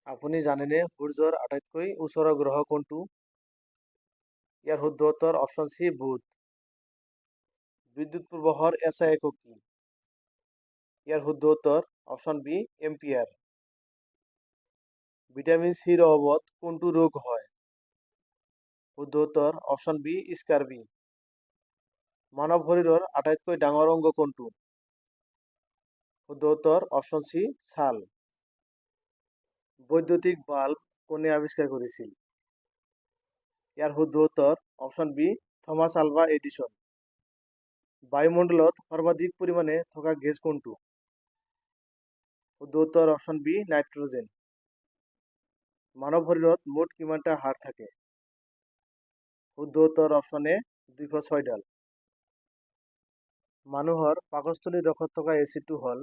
আপুনি জানেনে সূৰ্যৰ আটাইতকৈ ওচৰৰ গ্ৰহ কোনটো? ইয়াৰ শুদ্ধ উত্তৰ অপশ্যন চি বুধ। বিদ্যুৎ প্ৰবাহৰ এছআই একক কি? ইয়াৰ শুদ্ধ উত্তৰ অপশ্যন বি এম্পিয়াৰ। ভিটামিন সিৰ অভাৱত কোনটো ৰোগ হয়? শুদ্ধ উত্তৰ অপশ্যন বি স্কাৰ্বি। মানৱ শৰীৰৰ আটাইতকৈ ডাঙৰ অংগ কোনটো? শুদ্ধ উত্তৰ অপশ্যন চি ছাল। বৈদ্যুতিক বাল্ব কোনে আৱিষ্কাৰ কৰিছিল? ইয়াৰ শুদ্ধ উত্তৰ option B Thomas Alva Edison. বায়ুমণ্ডলত সৰ্বাধিক পৰিমাণে থকা গেছ কোনটো? শুদ্ধ উত্তৰ অপশ্যন বি নাইট্ৰজেন। মানৱ শৰীৰত মুঠ কিমানটা হাড় থাকে? শুদ্ধ উত্তৰ অপশ্যন এ 206 ডাল। মানুহৰ পাকস্থলীৰ ৰসত থকা এচিডটো হ'ল?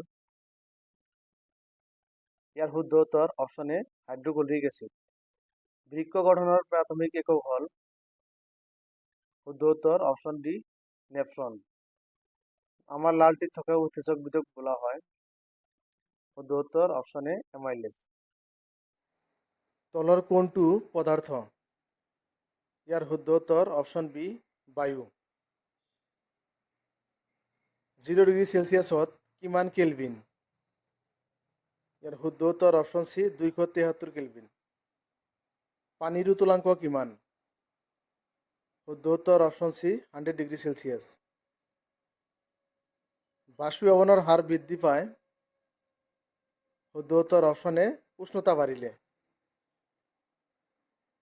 ইয়াৰ শুদ্ধ উত্তৰ অপশ্যন এ হাইড্ৰক্লৰিক এচিড। বৃক্ক গঠনৰ প্ৰাথমিক একক হ'ল? শুদ্ধ উত্তৰ অপশ্যন ডি নেফ্ৰন। আমাৰ লালটিত থকা উত্তেজকবিধক বলা হয়? শুদ্ধ উত্তৰ অপশ্যন এ এমাইলেজ। তলৰ কোনটো পদাৰ্থ? ইয়াৰ শুদ্ধ উত্তৰ অপশ্যন বি বায়ু। 0 ডিগ্ৰী চেলচিয়াছত কিমান কেলভিন? ইয়াৰ শুদ্ধ উত্তৰ অপশ্যন চি 273 কেলভিন। পানীৰ উতলাংক কিমান? শুদ্ধ উত্তৰ অপশ্যন চি 100 ডিগ্ৰী চেলচিয়াছ। বাষ্পীভৱনৰ হাৰ বৃদ্ধি পায়? শুদ্ধ উত্তৰ অপশ্যন এ উষ্ণতা বাঢ়িলে।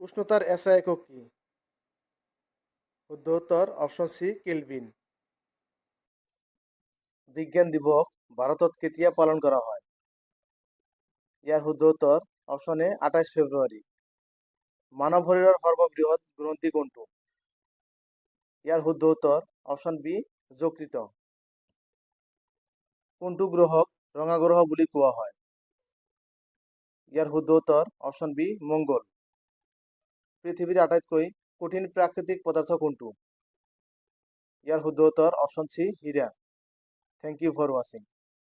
উষ্ণতাৰ এছআই একক কি? শুদ্ধ উত্তৰ অপশ্যন চি কেলভিন। বিজ্ঞান দিৱস ভাৰতত কেতিয়া পালন কৰা হয়? ইয়াৰ শুদ্ধ উত্তৰ অপশ্যন এ 28 ফেব্ৰুৱাৰী। মানৱ শৰীৰৰ সৰ্ববৃহৎ গ্ৰন্থি কোনটো? ইয়াৰ শুদ্ধ উত্তৰ অপশ্যন বি যকৃত। কোনটো গ্ৰহক ৰঙা গ্ৰহ বুলি কোৱা হয়? ইয়াৰ শুদ্ধ উত্তৰ অপশ্যন বি মংগল। পৃথিৱীৰ আটাইতকৈ কঠিন প্ৰাকৃতিক পদাৰ্থ কোনটো? ইয়াৰ শুদ্ধ উত্তৰ অপশ্যন চি হীৰা। Thank you for watching.